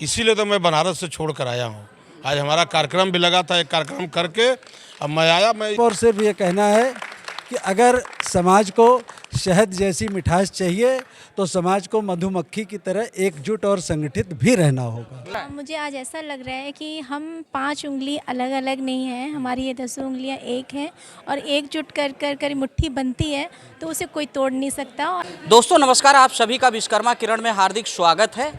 इसीलिए तो मैं बनारस से छोड़ कर आया हूँ। आज हमारा कार्यक्रम भी लगा था, एक कार्यक्रम करके अब मैं आया। मैं और सिर्फ ये कहना है कि अगर समाज को शहद जैसी मिठास चाहिए तो समाज को मधुमक्खी की तरह एकजुट और संगठित भी रहना होगा। मुझे आज ऐसा लग रहा है कि हम 5 उंगली अलग अलग नहीं हैं, हमारी ये 10 उंगलियां एक हैं और एकजुट कर कर कर मुट्ठी बनती है तो उसे कोई तोड़ नहीं सकता। दोस्तों नमस्कार, आप सभी का विश्वकर्मा किरण में हार्दिक स्वागत है।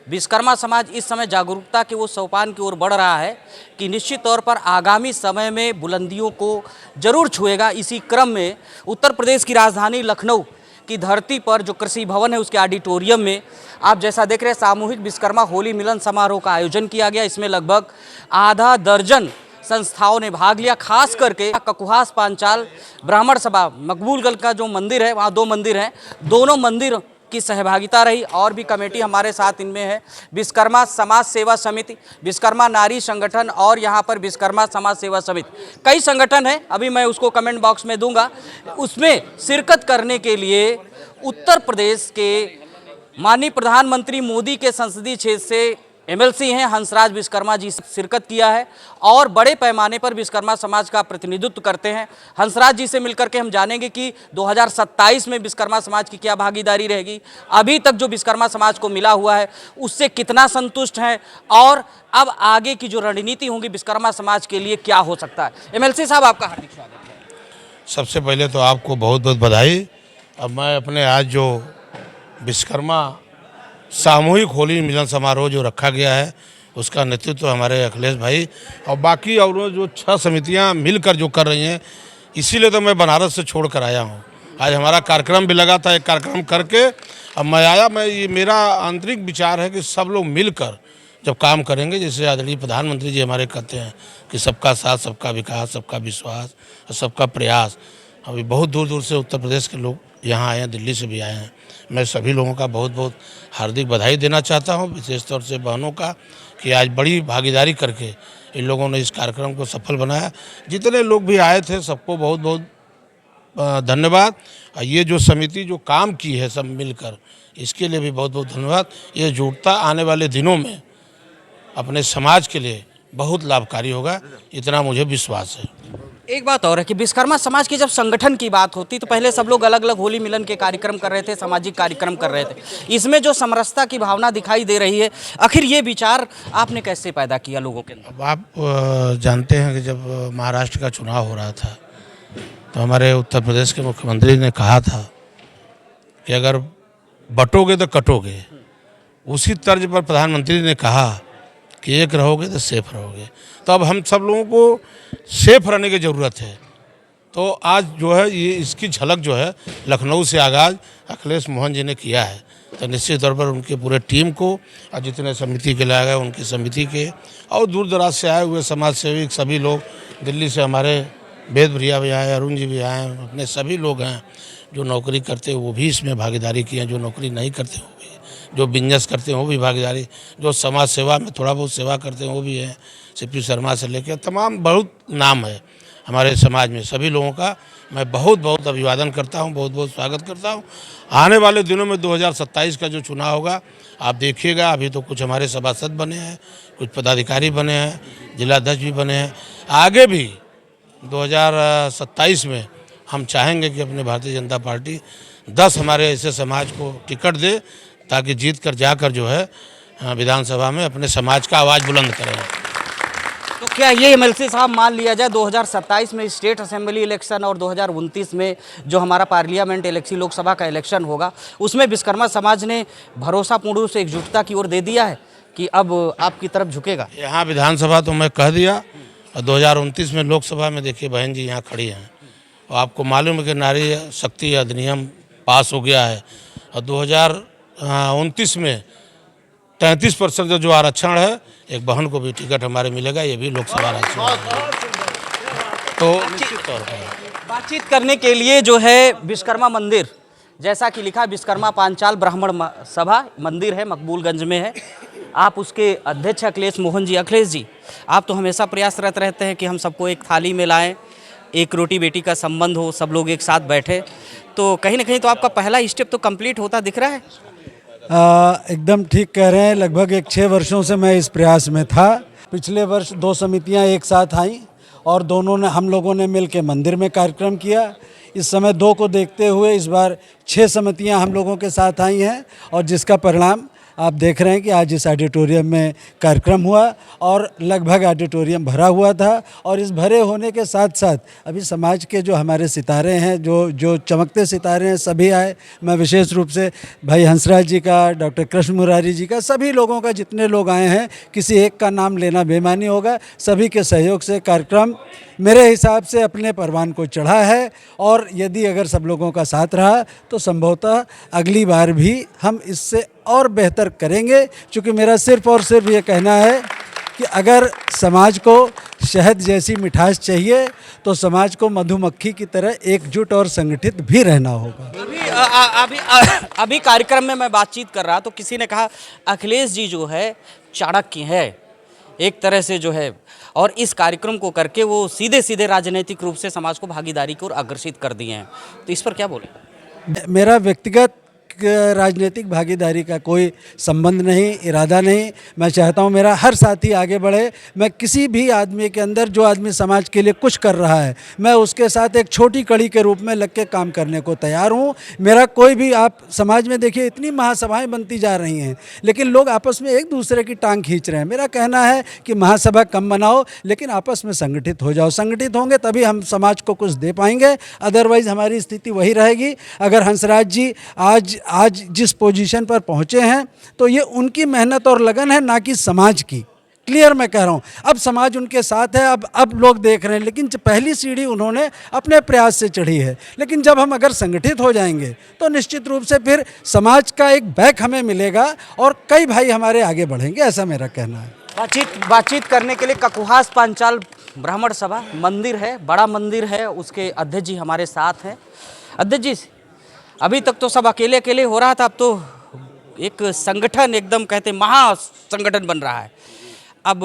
विश्वकर्मा समाज इस समय जागरूकता के वो सोपान की ओर बढ़ रहा है कि निश्चित तौर पर आगामी समय में बुलंदियों को जरूर छुएगा। इसी क्रम में उत्तर प्रदेश की राजधानी लखनऊ की धरती पर जो कृषि भवन है उसके ऑडिटोरियम में आप जैसा देख रहे हैं सामूहिक विश्वकर्मा होली मिलन समारोह का आयोजन किया गया। इसमें लगभग आधा दर्जन संस्थाओं ने भाग लिया। खास करके ककुहास पांचाल ब्राह्मण सभा मकबूलगंज का जो मंदिर है, वहाँ 2 मंदिर हैं, दोनों मंदिर की सहभागिता रही। और भी कमेटी हमारे साथ इनमें है विश्वकर्मा समाज सेवा समिति, विश्वकर्मा नारी संगठन और यहाँ पर विश्वकर्मा समाज सेवा समिति, कई संगठन है, अभी मैं उसको कमेंट बॉक्स में दूंगा। उसमें शिरकत करने के लिए उत्तर प्रदेश के माननीय प्रधानमंत्री मोदी के संसदीय क्षेत्र से एमएलसी हैं हंसराज विश्वकर्मा जी शिरकत किया है और बड़े पैमाने पर विश्वकर्मा समाज का प्रतिनिधित्व करते हैं। हंसराज जी से मिलकर के हम जानेंगे कि 2027 में विश्वकर्मा समाज की क्या भागीदारी रहेगी, अभी तक जो विश्वकर्मा समाज को मिला हुआ है उससे कितना संतुष्ट हैं और अब आगे की जो रणनीति होगी विश्वकर्मा समाज के लिए क्या हो सकता है। एमएलसी साहब, आपका हार्दिक स्वागत है। सबसे पहले तो आपको बहुत बहुत बधाई। अब मैं अपने आज जो विश्वकर्मा सामूहिक होली मिलन समारोह जो रखा गया है उसका नेतृत्व हमारे अखिलेश भाई और बाकी और जो 6 समितियां मिलकर जो कर रही हैं, इसीलिए तो मैं बनारस से छोड़ कर आया हूं। आज हमारा कार्यक्रम भी लगा था, एक कार्यक्रम करके अब मैं आया। ये मेरा आंतरिक विचार है कि सब लोग मिलकर जब काम करेंगे, जैसे आदरणीय प्रधानमंत्री जी हमारे कहते हैं कि सबका साथ, सबका विकास, सबका विश्वास और सबका प्रयास। अभी बहुत दूर दूर से उत्तर प्रदेश के लोग यहाँ आए हैं, दिल्ली से भी आए हैं। मैं सभी लोगों का बहुत बहुत हार्दिक बधाई देना चाहता हूँ, विशेष तौर से बहनों का, कि आज बड़ी भागीदारी करके इन लोगों ने इस कार्यक्रम को सफल बनाया। जितने लोग भी आए थे सबको बहुत बहुत धन्यवाद। ये जो समिति जो काम की है सब मिलकर, इसके लिए भी बहुत बहुत धन्यवाद। ये जुटता आने वाले दिनों में अपने समाज के लिए बहुत लाभकारी होगा, इतना मुझे विश्वास है। एक बात और है कि विश्वकर्मा समाज की जब संगठन की बात होती तो पहले सब लोग अलग अलग होली मिलन के कार्यक्रम कर रहे थे, सामाजिक कार्यक्रम कर रहे थे। इसमें जो समरसता की भावना दिखाई दे रही है, आखिर ये विचार आपने कैसे पैदा किया लोगों के अंदर? अब आप जानते हैं कि जब महाराष्ट्र का चुनाव हो रहा था तो हमारे उत्तर प्रदेश के मुख्यमंत्री ने कहा था कि अगर बटोगे तो कटोगे। उसी तर्ज पर प्रधानमंत्री ने कहा कि एक रहोगे तो सेफ रहोगे। तो अब हम सब लोगों को सेफ रहने की ज़रूरत है। तो आज जो है ये इसकी झलक जो है लखनऊ से आगाज़ अखिलेश मोहन जी ने किया है। तो निश्चित तौर पर उनके पूरे टीम को और जितने समिति के लाए गए उनकी समिति के और दूर दराज से आए हुए समाज सेवी सभी लोग, दिल्ली से हमारे वेद भैया भी आए, अरुण जी भी आए, अपने सभी लोग हैं जो नौकरी करते हैं वो भी इसमें भागीदारी की है, जो नौकरी नहीं करते वो भी, जो बिजनेस करते हैं वो भी भागीदारी, जो समाज सेवा में थोड़ा बहुत सेवा करते हैं वो भी है। सीपी शर्मा से लेकर तमाम बहुत नाम है हमारे समाज में। सभी लोगों का मैं बहुत बहुत अभिवादन करता हूं, बहुत बहुत स्वागत करता हूं। आने वाले दिनों में 2027 का जो चुनाव होगा आप देखिएगा। अभी तो कुछ हमारे सभासद बने हैं, कुछ पदाधिकारी बने हैं, जिलाध्यक्ष भी बने हैं। आगे भी 2027 में हम चाहेंगे कि अपने भारतीय जनता पार्टी 10 हमारे ऐसे समाज को टिकट दे ताकि जीत कर जाकर जो है विधानसभा में अपने समाज का आवाज़ बुलंद करें। तो क्या ये एमएलसी साहब मान लिया जाए 2027 में स्टेट असेंबली इलेक्शन और 2029 में जो हमारा पार्लियामेंट इलेक्शन लोकसभा का इलेक्शन होगा उसमें विश्वकर्मा समाज ने भरोसापूर्ण से एकजुटता की ओर दे दिया है कि अब आपकी तरफ झुकेगा? यहाँ विधानसभा तो मैं कह दिया और 2029 में लोकसभा में देखिए बहन जी यहाँ खड़ी हैं और आपको मालूम है कि नारी शक्ति अधिनियम पास हो गया है और 2029 में 33% जो आरक्षण है, एक बहन को भी टिकट हमारे मिलेगा, ये भी लोकसभा आरक्षण है। तो निश्चित तौर पर बातचीत करने के लिए जो है विश्वकर्मा मंदिर, जैसा कि लिखा विश्वकर्मा पांचाल ब्राह्मण सभा मंदिर है, मकबूलगंज में है। आप उसके अध्यक्ष अखिलेश मोहन जी। अखिलेश जी, आप तो हमेशा प्रयासरत रहते हैं कि हम सबको एक थाली में लाएं, एक रोटी बेटी का संबंध हो, सब लोग एक साथ बैठे। तो कहीं ना कहीं तो आपका पहला स्टेप तो कंप्लीट होता दिख रहा है। एकदम ठीक कह रहे हैं। लगभग 6 वर्षों से मैं इस प्रयास में था। पिछले वर्ष 2 समितियां एक साथ आईं और हम लोगों ने मिल के मंदिर में कार्यक्रम किया। इस समय 2 को देखते हुए इस बार 6 समितियां हम लोगों के साथ आई हैं और जिसका परिणाम आप देख रहे हैं कि आज इस ऑडिटोरियम में कार्यक्रम हुआ और लगभग ऑडिटोरियम भरा हुआ था। और इस भरे होने के साथ साथ अभी समाज के जो हमारे सितारे हैं, जो चमकते सितारे हैं, सभी आए। मैं विशेष रूप से भाई हंसराज जी का, डॉक्टर कृष्ण मुरारी जी का, सभी लोगों का, जितने लोग आए हैं, किसी एक का नाम लेना बेईमानी होगा। सभी के सहयोग से कार्यक्रम मेरे हिसाब से अपने परवान को चढ़ा है और यदि अगर सब लोगों का साथ रहा तो संभवतः अगली बार भी हम इससे और बेहतर करेंगे। क्योंकि मेरा सिर्फ और सिर्फ ये कहना है कि अगर समाज को शहद जैसी मिठास चाहिए तो समाज को मधुमक्खी की तरह एकजुट और संगठित भी रहना होगा। अभी कार्यक्रम में मैं बातचीत कर रहा तो किसी ने कहा अखिलेश जी जो है चाणक्य है एक तरह से जो है, और इस कार्यक्रम को करके वो सीधे सीधे राजनीतिक रूप से समाज को भागीदारी की ओर अग्रसित कर दिए हैं। तो इस पर क्या बोले? मेरा व्यक्तिगत राजनीतिक भागीदारी का कोई संबंध नहीं, इरादा नहीं। मैं चाहता हूं मेरा हर साथी आगे बढ़े। मैं किसी भी आदमी के अंदर, जो आदमी समाज के लिए कुछ कर रहा है, मैं उसके साथ एक छोटी कड़ी के रूप में लग के काम करने को तैयार हूं। मेरा कोई भी, आप समाज में देखिए इतनी महासभाएं बनती जा रही हैं लेकिन लोग आपस में एक दूसरे की टांग खींच रहे हैं। मेरा कहना है कि महासभा कम बनाओ लेकिन आपस में संगठित हो जाओ। संगठित होंगे तभी हम समाज को कुछ दे पाएंगे, अदरवाइज हमारी स्थिति वही रहेगी। अगर हंसराज जी आज जिस पोजीशन पर पहुंचे हैं तो ये उनकी मेहनत और लगन है, ना कि समाज की। क्लियर मैं कह रहा हूं। अब समाज उनके साथ है, अब लोग देख रहे हैं, लेकिन पहली सीढ़ी उन्होंने अपने प्रयास से चढ़ी है। लेकिन जब हम अगर संगठित हो जाएंगे तो निश्चित रूप से फिर समाज का एक बैक हमें मिलेगा और कई भाई हमारे आगे बढ़ेंगे, ऐसा मेरा कहना है। बातचीत करने के लिए ककुहास पांचाल ब्राह्मण सभा मंदिर है, बड़ा मंदिर है, उसके अध्यक्ष जी हमारे साथ हैं। अध्यक्ष जी, अभी तक तो सब अकेले अकेले हो रहा था, अब तो एक संगठन, एकदम कहते महासंगठन बन रहा है। अब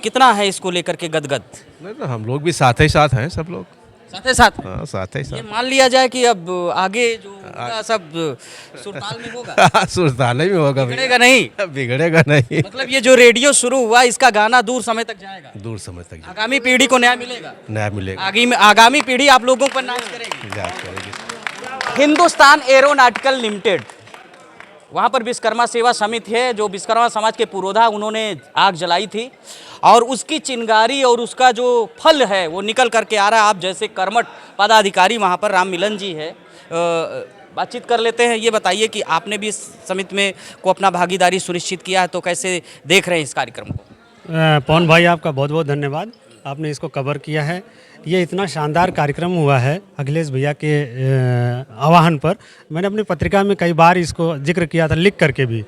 कितना है इसको लेकर के गदगद? नहीं तो हम लोग भी साथ ही साथ हैं, सब लोग साथ ही साथ। हाँ, साथ ही ये साथ। मान लिया जाए कि अब आगे जो होगा सब सुरताल में होगा। सुरताले में होगा, बिगड़ेगा नहीं। बिगड़ेगा नहीं। मतलब ये जो रेडियो शुरू हुआ इसका गाना दूर समय तक जाएगा, दूर समय तक आगामी पीढ़ी को न्याय मिलेगा, नया मिलेगा, आगामी पीढ़ी आप लोगों पर नाच करेगी। याद करेगी। हिंदुस्तान एरोनॉटिकल लिमिटेड, वहाँ पर विश्वकर्मा सेवा समिति है, जो विश्वकर्मा समाज के पुरोधा, उन्होंने आग जलाई थी और उसकी चिंगारी और उसका जो फल है वो निकल करके आ रहा है। आप जैसे कर्मठ पदाधिकारी वहाँ पर राम मिलन जी है, बातचीत कर लेते हैं। ये बताइए कि आपने भी इस समिति में को अपना भागीदारी सुनिश्चित किया है, तो कैसे देख रहे हैं इस कार्यक्रम को? पवन भाई, आपका बहुत बहुत धन्यवाद, आपने इसको कवर किया है। ये इतना शानदार कार्यक्रम हुआ है अखिलेश भैया के आह्वान पर। मैंने अपनी पत्रिका में कई बार इसको जिक्र किया था, लिख करके भी,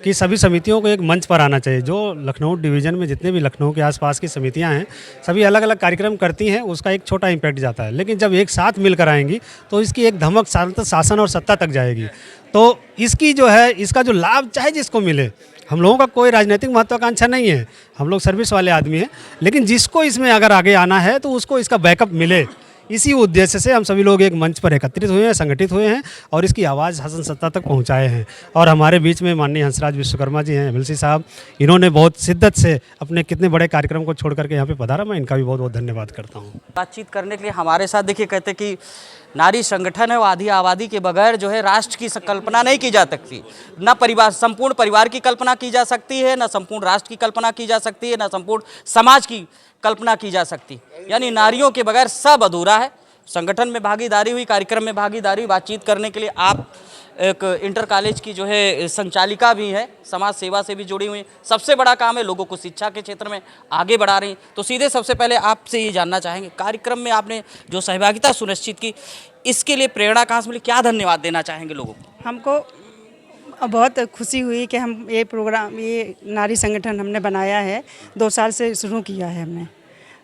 कि सभी समितियों को एक मंच पर आना चाहिए। जो लखनऊ डिवीज़न में जितने भी लखनऊ के आसपास की समितियां हैं, सभी अलग अलग कार्यक्रम करती हैं, उसका एक छोटा इम्पैक्ट जाता है। लेकिन जब एक साथ मिलकर आएंगी तो इसकी एक धमक शासन और सत्ता तक जाएगी। तो इसकी जो है, इसका जो लाभ चाहे जिसको मिले, हम लोगों का कोई राजनीतिक महत्वाकांक्षा नहीं है, हम लोग सर्विस वाले आदमी हैं, लेकिन जिसको इसमें अगर आगे आना है तो उसको इसका बैकअप मिले, इसी उद्देश्य से हम सभी लोग एक मंच पर एकत्रित हुए हैं, संगठित हुए हैं और इसकी आवाज़ शासन सत्ता तक पहुंचाए हैं। और हमारे बीच में माननीय हंसराज विश्वकर्मा जी हैं, एमएलसी साहब, इन्होंने बहुत शिद्दत से अपने कितने बड़े कार्यक्रम को छोड़ करके यहाँ पे पधारा। मैं इनका भी बहुत बहुत धन्यवाद करता हूँ। बातचीत करने के लिए हमारे साथ देखिए, कहते कि नारी संगठन है वो आधी आबादी के बगैर जो है राष्ट्र की कल्पना नहीं की जा सकती। ना परिवार, संपूर्ण परिवार की कल्पना की जा सकती है, ना संपूर्ण राष्ट्र की कल्पना की जा सकती है, ना संपूर्ण समाज की कल्पना की जा सकती। यानी नारियों के बगैर सब अधूरा है। संगठन में भागीदारी हुई, कार्यक्रम में भागीदारी, बातचीत करने के लिए आप एक इंटर कॉलेज की जो है संचालिका भी है, समाज सेवा से भी जुड़ी हुई। सबसे बड़ा काम है लोगों को शिक्षा के क्षेत्र में आगे बढ़ा रही। तो सीधे सबसे पहले आपसे ये जानना चाहेंगे, कार्यक्रम में आपने जो सहभागिता सुनिश्चित की, इसके लिए प्रेरणा कहाँ से मिली, क्या धन्यवाद देना चाहेंगे लोगों को? हमको बहुत खुशी हुई कि हम ये प्रोग्राम, ये नारी संगठन हमने बनाया है, 2 साल से शुरू किया है हमने।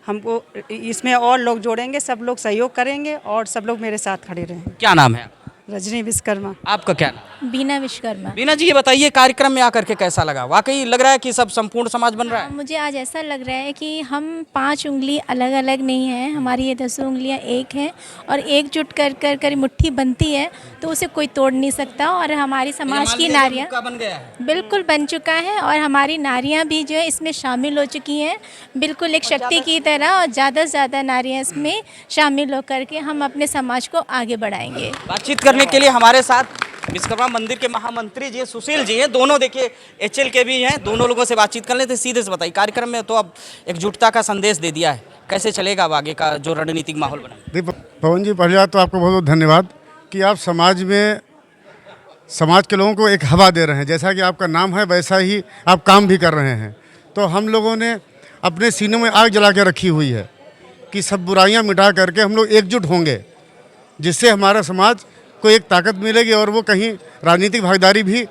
हमको इसमें और लोग जोड़ेंगे, सब लोग सहयोग करेंगे और सब लोग मेरे साथ खड़े रहेंगे। क्या नाम है? रजनी विश्वकर्मा। आपका क्या नाम? बीना विश्वकर्मा। बीना जी, ये बताइए कार्यक्रम में आकर के कैसा लगा? वाकई लग रहा है कि सब संपूर्ण समाज बन रहा है। मुझे आज ऐसा लग रहा है कि हम 5 उंगली अलग अलग नहीं हैं, हमारी ये 10 उंगलियां एक हैं और एकजुट कर कर कर मुट्ठी बनती है तो उसे कोई तोड़ नहीं सकता। और हमारी समाज की नारियां बन गया है। बिल्कुल बन चुका है और हमारी नारियां भी जो है इसमें शामिल हो चुकी हैं, बिल्कुल एक शक्ति की तरह। और ज़्यादा से ज़्यादा नारियां इसमें शामिल होकर के हम अपने समाज को आगे बढ़ाएंगे। बातचीत करने के लिए हमारे साथ विश्वकर्मा मंदिर के महामंत्री जी सुशील जी हैं, दोनों देखिए HL के भी हैं। दोनों लोगों से बातचीत कर लेते। सीधे से बताइए, कार्यक्रम में तो अब एकजुटता का संदेश दे दिया है, कैसे चलेगा अब आगे का जो रणनीतिक माहौल बना? देखिए पवन जी, पहले बात तो आपको बहुत बहुत धन्यवाद कि आप समाज में समाज के लोगों को एक हवा दे रहे हैं। जैसा कि आपका नाम है वैसा ही आप काम भी कर रहे हैं। तो हम लोगों ने अपने सीनों में आग जला के रखी हुई है कि सब बुराइयां मिटा करके हम लोग एकजुट होंगे, जिससे हमारा समाज को एक ताकत मिलेगी और वो कहीं राजनीतिक भागीदारी भी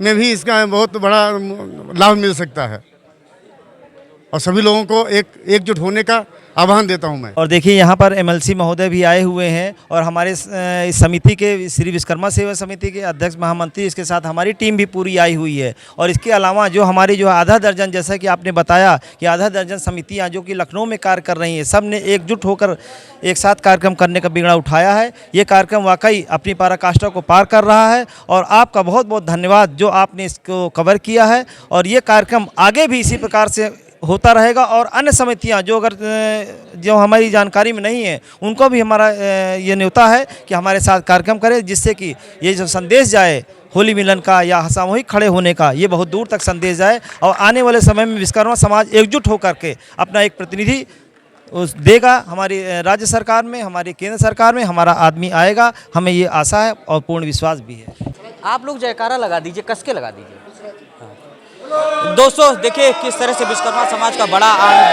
में भी इसका बहुत बड़ा लाभ मिल सकता है। और सभी लोगों को एकजुट होने का आह्वान देता हूं मैं। और देखिए यहाँ पर MLC महोदय भी आए हुए हैं और हमारे इस समिति के श्री विश्वकर्मा सेवा समिति के अध्यक्ष महामंत्री, इसके साथ हमारी टीम भी पूरी आई हुई है। और इसके अलावा जो हमारी जो आधा दर्जन, जैसा कि आपने बताया कि आधा दर्जन समितियाँ जो कि लखनऊ में कार्य कर रही हैं, सब ने एकजुट होकर एक साथ कार्यक्रम करने का बिगड़ा उठाया है। ये कार्यक्रम वाकई अपनी पराकाष्ठा को पार कर रहा है और आपका बहुत बहुत धन्यवाद जो आपने इसको कवर किया है। और ये कार्यक्रम आगे भी इसी प्रकार से होता रहेगा और अन्य समितियां जो हमारी जानकारी में नहीं है उनको भी हमारा ये न्योता है कि हमारे साथ कार्यक्रम करें, जिससे कि ये जो संदेश जाए होली मिलन का या सामूहिक खड़े होने का, ये बहुत दूर तक संदेश जाए। और आने वाले समय में विश्वकर्मा समाज एकजुट होकर के अपना एक प्रतिनिधि देगा। हमारी राज्य सरकार में, हमारी केंद्र सरकार में हमारा आदमी आएगा, हमें ये आशा है और पूर्ण विश्वास भी है। आप लोग जयकारा लगा दीजिए, कस के लगा दीजिए। दोस्तों देखिए किस तरह से विश्वकर्मा समाज का बड़ा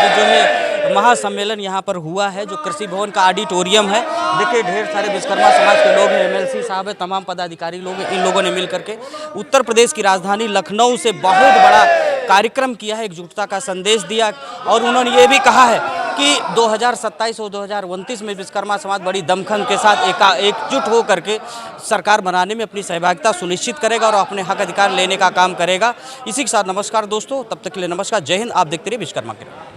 जो है महासम्मेलन यहाँ पर हुआ है, जो कृषि भवन का ऑडिटोरियम है। देखिए ढेर सारे विश्वकर्मा समाज के लोग हैं, MLC साहब है, तमाम पदाधिकारी लोग हैं। इन लोगों ने मिल करके उत्तर प्रदेश की राजधानी लखनऊ से बहुत बड़ा कार्यक्रम किया है, एकजुटता का संदेश दिया। और उन्होंने ये भी कहा है कि 2027 और 2029 में विश्वकर्मा समाज बड़ी दमखम के साथ एकजुट हो करके सरकार बनाने में अपनी सहभागिता सुनिश्चित करेगा और अपने हक अधिकार लेने का काम करेगा। इसी के साथ नमस्कार दोस्तों, तब तक के लिए नमस्कार, जय हिंद। आप देखते रहिए विश्वकर्मा किरण।